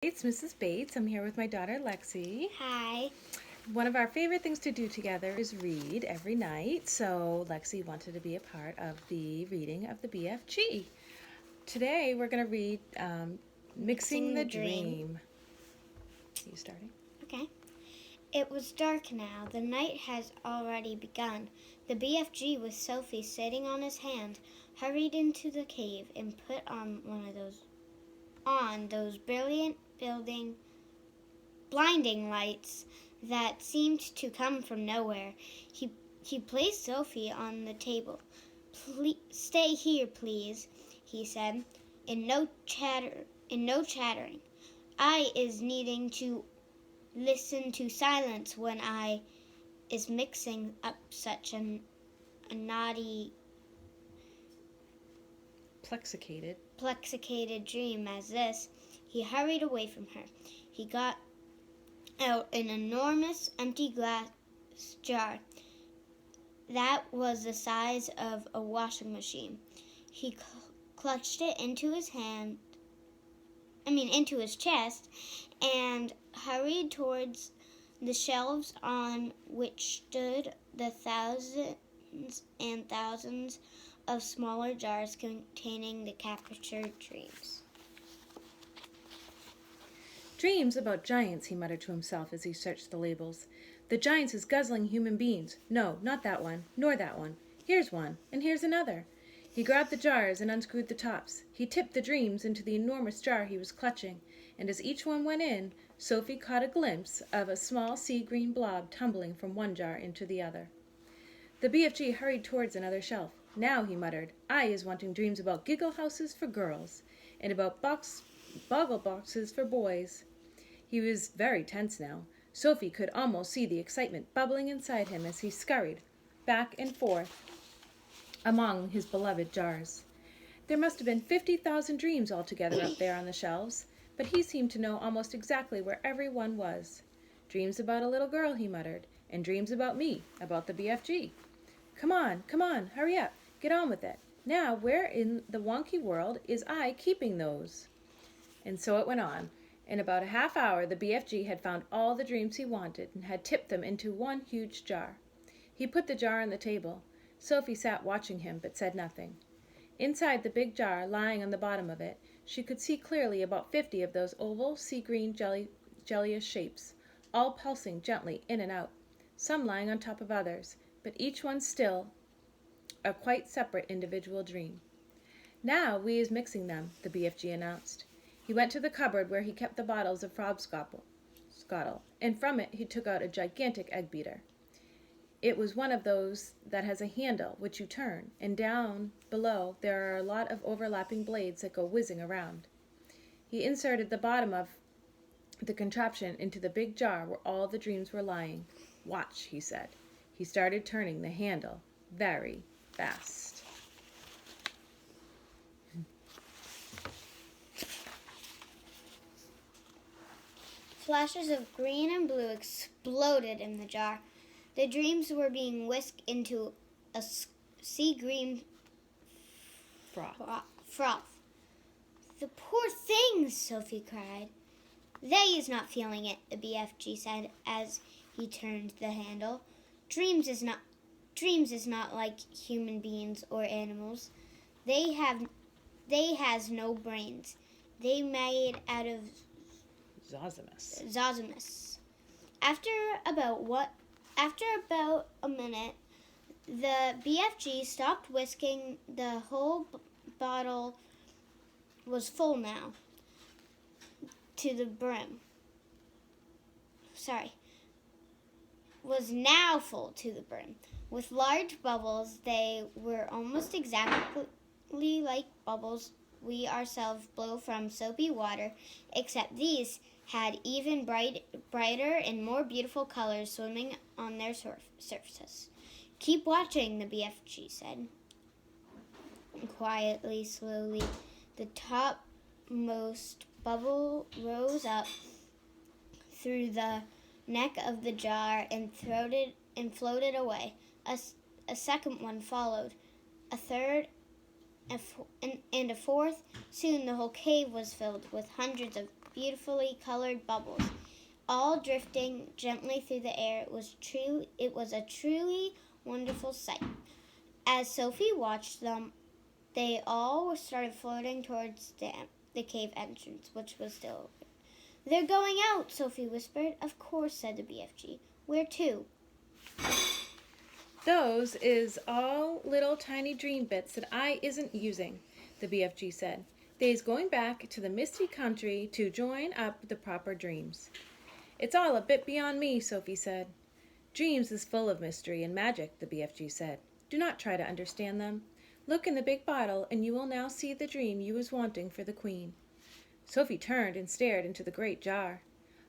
It's Mrs. Bates. I'm here with my daughter Lexi. Hi. One of our favorite things to do together is read every night, so Lexi wanted to be a part of the reading of the BFG. Today we're going to read Mixing the Dream. Are you starting? Okay. It was dark now. The night has already begun. The BFG, with Sophie sitting on his hand, hurried into the cave and put on those brilliant blinding lights that seemed to come from nowhere. He placed Sophie on the table. Stay here, please," he said, in no chattering. "I is needing to listen to silence when I is mixing up such a naughty, plexicated dream as this." He hurried away from her. He got out an enormous empty glass jar that was the size of a washing machine. He clutched it into his chest, and hurried towards the shelves on which stood the thousands and thousands of smaller jars containing the captured dreams. Dreams about giants, he muttered to himself as he searched the labels. The giants is guzzling human beings. No, not that one, nor that one. Here's one, and here's another. He grabbed the jars and unscrewed the tops. He tipped the dreams into the enormous jar he was clutching, and as each one went in, Sophie caught a glimpse of a small sea-green blob tumbling from one jar into the other. The BFG hurried towards another shelf. Now, he muttered, I is wanting dreams about giggle houses for girls, and about boggle boxes for boys. He was very tense now. Sophie could almost see the excitement bubbling inside him as he scurried back and forth among his beloved jars. There must have been 50,000 dreams altogether up there on the shelves, but he seemed to know almost exactly where every one was. Dreams about a little girl, he muttered, and dreams about me, about the BFG. Come on, hurry up, get on with it. Now, where in the wonky world is I keeping those? And so it went on. In about a half hour, the BFG had found all the dreams he wanted and had tipped them into one huge jar. He put the jar on the table. Sophie sat watching him, but said nothing. Inside the big jar, lying on the bottom of it, she could see clearly about 50 of those oval, sea-green, jellious shapes, all pulsing gently in and out, some lying on top of others, but each one still a quite separate individual dream. Now we is mixing them, the BFG announced. He went to the cupboard where he kept the bottles of frog-scottle, and from it he took out a gigantic egg beater. It was one of those that has a handle which you turn, and down below there are a lot of overlapping blades that go whizzing around. He inserted the bottom of the contraption into the big jar where all the dreams were lying. Watch, he said. He started turning the handle very fast. Flashes of green and blue exploded in the jar. The dreams were being whisked into a sea-green froth. "The poor things," Sophie cried. "They is not feeling it," the BFG said as he turned the handle. Dreams is not like human beings or animals. They has no brains. They made out of zosimus. After about a minute, the BFG stopped whisking. The whole bottle was full now to the brim. Was now full to the brim. With large bubbles, they were almost exactly like bubbles we ourselves blow from soapy water, except these had even brighter and more beautiful colors swimming on their surfaces. "Keep watching," the BFG said. Quietly, slowly, the topmost bubble rose up through the neck of the jar and floated away. A second one followed, a third, and a fourth. Soon the whole cave was filled with hundreds of beautifully colored bubbles, all drifting gently through the air. It was a truly wonderful sight. As Sophie watched them, they all started floating towards the cave entrance, which was still open. "They're going out," Sophie whispered. "Of course," said the BFG. "Where to?" "Those is all little tiny dream bits that I isn't using," the BFG said. "They's going back to the misty country to join up the proper dreams." "It's all a bit beyond me," Sophie said. "Dreams is full of mystery and magic," the BFG said. "Do not try to understand them. Look in the big bottle and you will now see the dream you was wanting for the Queen." Sophie turned and stared into the great jar.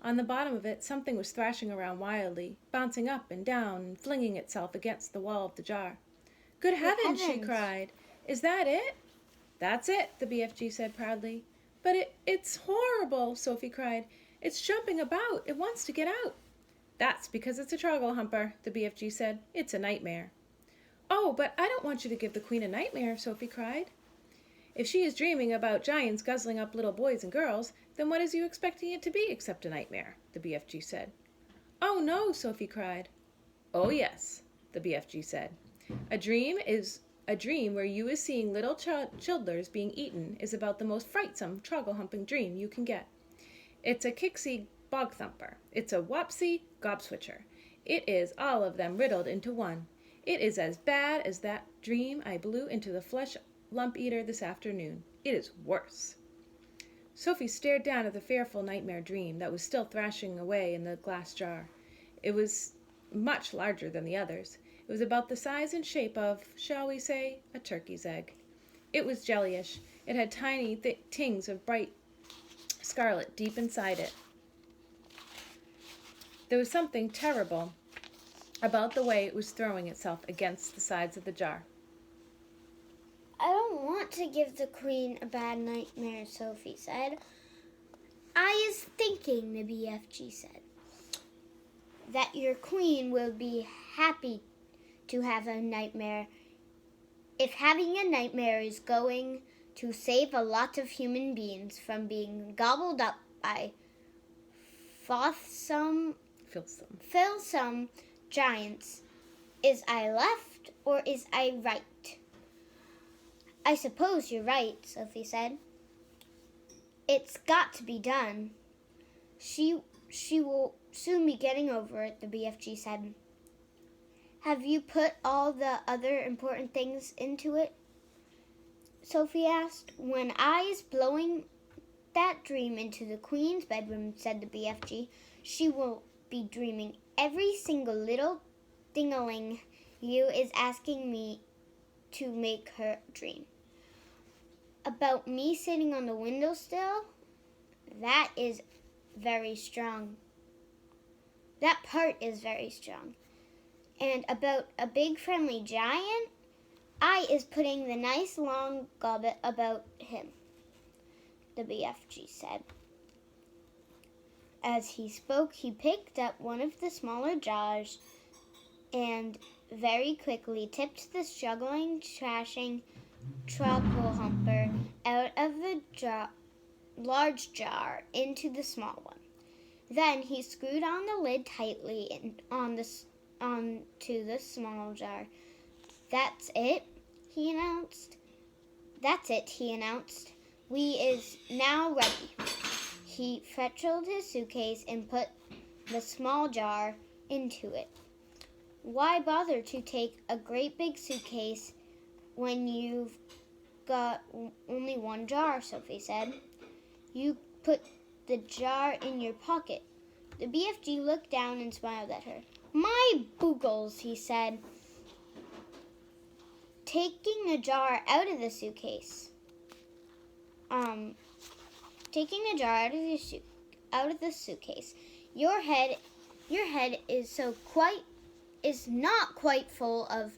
On the bottom of it something was thrashing around wildly, bouncing up and down and flinging itself against the wall of the jar. "Good heavens!" she cried. "Is that it?" "That's it," the BFG said proudly. "But it's horrible!" Sophie cried. "It's jumping about. It wants to get out." "That's because it's a troggle-humper," the BFG said. "It's a nightmare." "Oh, but I don't want you to give the Queen a nightmare," Sophie cried. "If she is dreaming about giants guzzling up little boys and girls, then what is you expecting it to be except a nightmare?" the BFG said. "Oh, no," Sophie cried. "Oh, yes," the BFG said. A dream where you is seeing little childers being eaten is about the most frightsome troggle-humping dream you can get. It's a kicksy bog-thumper. It's a wopsy gobswitcher. It is all of them riddled into one. It is as bad as that dream I blew into the flesh lump eater this afternoon. It is worse." Sophie stared down at the fearful nightmare dream that was still thrashing away in the glass jar. It was much larger than the others. It was about the size and shape of, shall we say, a turkey's egg. It was jellyish. It had tiny tings of bright scarlet deep inside it. There was something terrible about the way it was throwing itself against the sides of the jar. "I don't want to give the Queen a bad nightmare," Sophie said. "I is thinking," the BFG said, "that your Queen will be happy to have a nightmare. If having a nightmare is going to save a lot of human beings from being gobbled up by filsome giants, is I left or is I right?" "I suppose you're right," Sophie said. "It's got to be done. She will soon be getting over it," the BFG said. "Have you put all the other important things into it?" Sophie asked. "When I is blowing that dream into the Queen's bedroom," said the BFG, "she will be dreaming every single little dingaling you is asking me to make her dream. About me sitting on the windowsill, that is very strong. That part is very strong. And about a big friendly giant, I is putting the nice long gobbet about him," the BFG said. As he spoke, he picked up one of the smaller jars and very quickly tipped the struggling, trashing troggle-humper out of the large jar into the small one. Then he screwed on the lid tightly onto the small jar. "That's it," he announced. "We is now ready." He fetched his suitcase and put the small jar into it. "Why bother to take a great big suitcase when you've got only one jar?" Sophie said. "You put the jar in your pocket." The BFG looked down and smiled at her. "My boogles," he said, taking the jar out of the suitcase. Out of the suitcase. Your head is not quite full of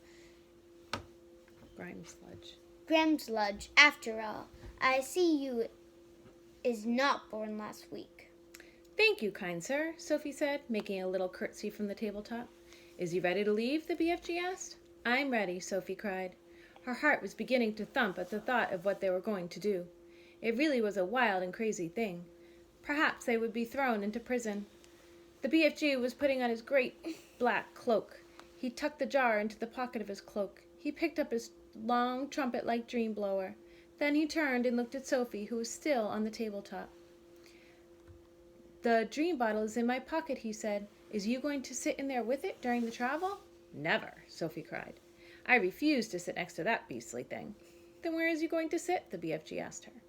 grime sludge after all. I see you is not born last week." "Thank you, kind sir," Sophie said, making a little curtsy from the tabletop. "Is you ready to leave?" the BFG asked. "I'm ready," Sophie cried. Her heart was beginning to thump at the thought of what they were going to do. It really was a wild and crazy thing. Perhaps they would be thrown into prison. The BFG was putting on his great black cloak. He tucked the jar into the pocket of his cloak. He picked up his long trumpet-like dream blower. Then he turned and looked at Sophie, who was still on the tabletop. "The dream bottle is in my pocket," he said. "Is you going to sit in there with it during the travel?" "Never," Sophie cried. "I refuse to sit next to that beastly thing." "Then where is you going to sit?" the BFG asked her.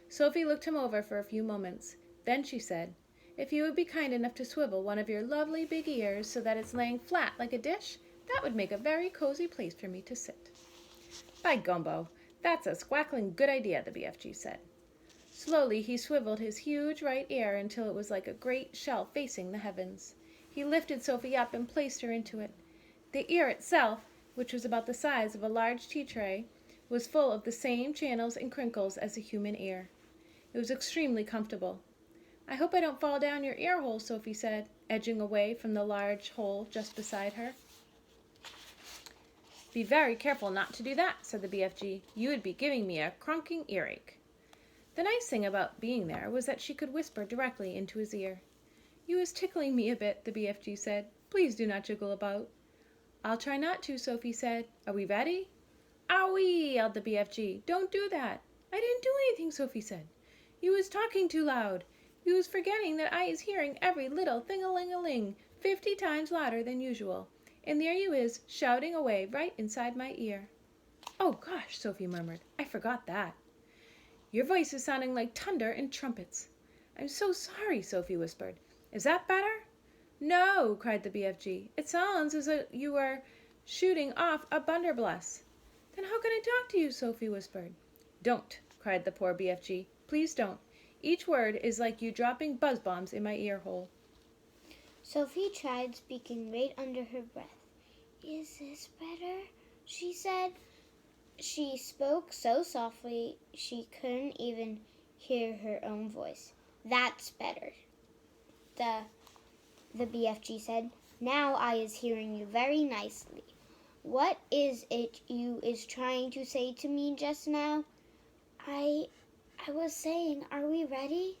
Sophie looked him over for a few moments. Then she said, "If you would be kind enough to swivel one of your lovely big ears so that it's laying flat like a dish, that would make a very cozy place for me to sit." "By gumbo, that's a squackling good idea," the BFG said. Slowly he swiveled his huge right ear until it was like a great shell facing the heavens. He lifted Sophie up and placed her into it. The ear itself, which was about the size of a large tea tray, was full of the same channels and crinkles as a human ear. It was extremely comfortable. "I hope I don't fall down your ear hole," Sophie said, edging away from the large hole just beside her. "Be very careful not to do that," said the BFG. "You would be giving me a crunking earache." The nice thing about being there was that she could whisper directly into his ear. "You is tickling me a bit," the BFG said. "Please do not jiggle about." "I'll try not to," Sophie said. "Are we ready?" "Owie!" yelled the BFG. "Don't do that." "I didn't do anything," Sophie said. "You is talking too loud. You is forgetting that I is hearing every little thing-a-ling-a-ling 50 times louder than usual. And there you is, shouting away right inside my ear." "Oh, gosh," Sophie murmured. "I forgot that." "Your voice is sounding like thunder and trumpets." "I'm so sorry," Sophie whispered. "Is that better?" "No," cried the BFG. "It sounds as if you were shooting off a blunderbuss." "Then how can I talk to you?" Sophie whispered. "Don't," cried the poor BFG. "Please don't. Each word is like you dropping buzz bombs in my ear hole." Sophie tried speaking right under her breath. "Is this better?" she said. She spoke so softly she couldn't even hear her own voice. "That's better," the BFG said. "Now I is hearing you very nicely. What is it you is trying to say to me just now?" I was saying, are we ready?"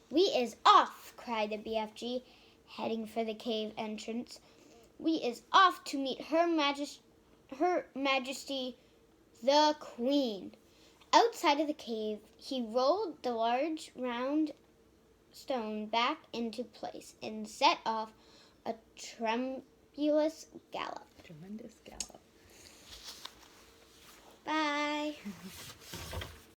"We is off!" cried the BFG, heading for the cave entrance. "We is off to meet Her Majesty the Queen." Outside of the cave, he rolled the large round stone back into place and set off a tremendous gallop. Tremendous gallop. Bye.